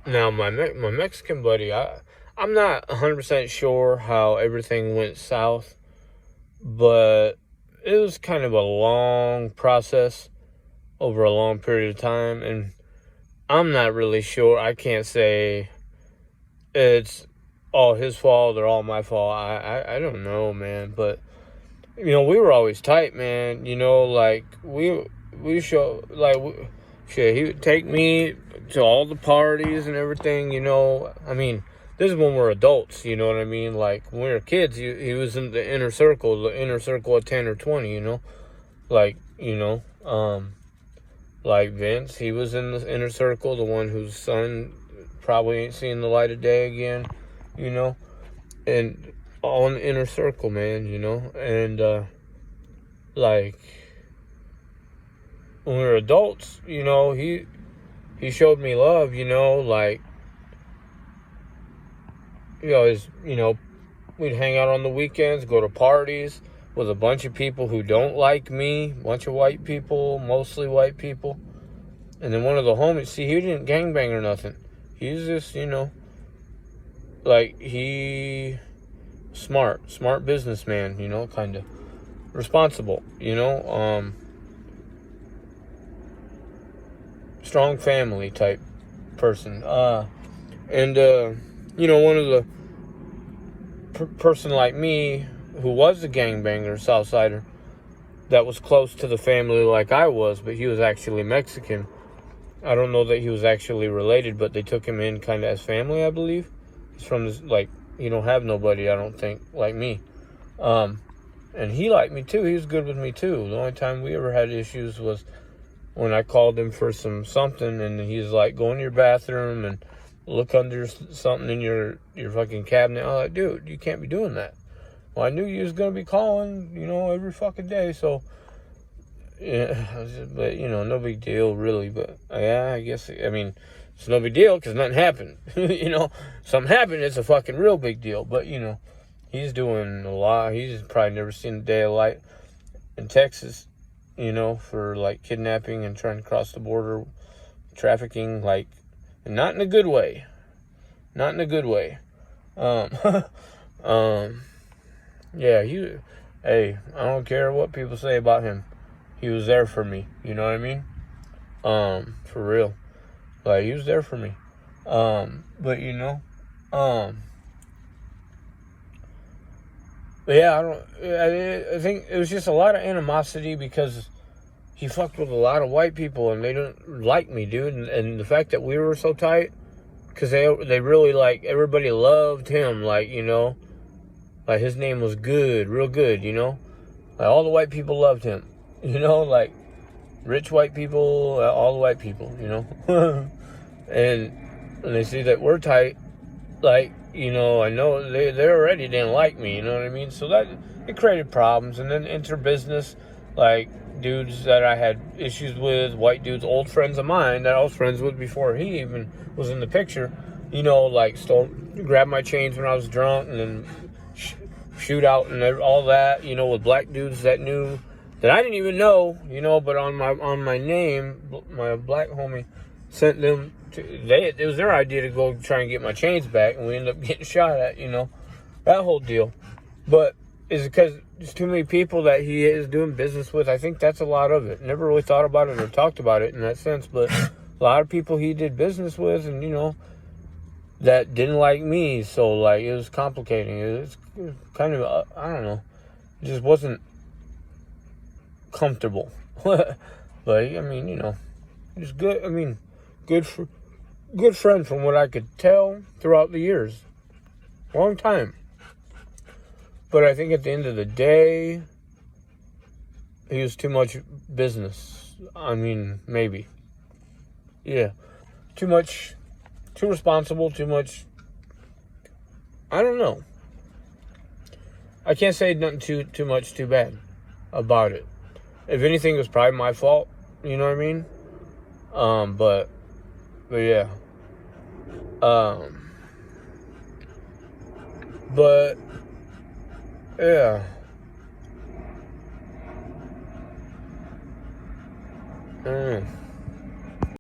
Now my Mexican buddy, I'm not 100% sure how everything went south, but it was kind of a long process over a long period of time, and I'm not really sure. I can't say it's all his fault or all my fault. I don't know, man. But we were always tight, man. Like we show like shit. He would take me to all the parties and everything. I mean, this is when we're adults. You know what I mean? Like when we were kids, he was in the inner circle of 10 or 20. Like like Vince, he was in the inner circle, the one whose son probably ain't seeing the light of day again. You know, and all in the inner circle, man. And like when we were adults, he showed me love, like his, we'd hang out on the weekends, go to parties with a bunch of people who don't like me, bunch of white people, mostly white people. And then one of the homies, see, he didn't gangbang or nothing. He's just, like smart businessman, kind of responsible, strong family type person. And one of the person like me who was a gangbanger, Southsider, that was close to the family like I was, but he was actually Mexican. I don't know that he was actually related, but they took him in kind of as family, I believe. He's from this, like, he don't have nobody, I don't think, like me. And he liked me too. He was good with me too. The only time we ever had issues was when I called him for something, and he's like, go in your bathroom and look under something in your fucking cabinet. I was like, dude, you can't be doing that. Well, I knew you was going to be calling, every fucking day, so, yeah, but, no big deal, really, but, yeah, I guess, I mean, it's no big deal, because nothing happened, something happened, it's a fucking real big deal, but, he's doing a lot. He's probably never seen a day of light in Texas, for, like, kidnapping and trying to cross the border, trafficking, like, and not in a good way. Not in a good way. Yeah, hey, I don't care what people say about him. He was there for me. You know what I mean? For real. Like, he was there for me. But, but yeah, I think it was just a lot of animosity because he fucked with a lot of white people and they didn't like me, dude. And the fact that we were so tight, because they really, like, everybody loved him, like, like his name was good, real good, like all the white people loved him, like rich white people, all the white people, and when they see that we're tight, like, I know they already didn't like me, you know what I mean? So that, it created problems. And then interbusiness, like dudes that I had issues with, white dudes, old friends of mine that I was friends with before he even was in the picture, like grab my chains when I was drunk and then shoot out and all that, with black dudes that knew that I didn't even know, but on my name, my black homie sent them to, it was their idea to go try and get my chains back, and we ended up getting shot at, that whole deal. But is it because there's too many people that he is doing business with? I think that's a lot of it. Never really thought about it or talked about it in that sense, but a lot of people he did business with, and that didn't like me, so like it was complicating. It was kind of I don't know, it just wasn't comfortable. But I mean, it's good. I mean, good friend from what I could tell throughout the years, long time. But I think at the end of the day, he was too much business. I mean, maybe, yeah, too much. Too responsible, too much. I don't know. I can't say nothing too much too bad about it. If anything, it was probably my fault. You know what I mean? But yeah. But yeah.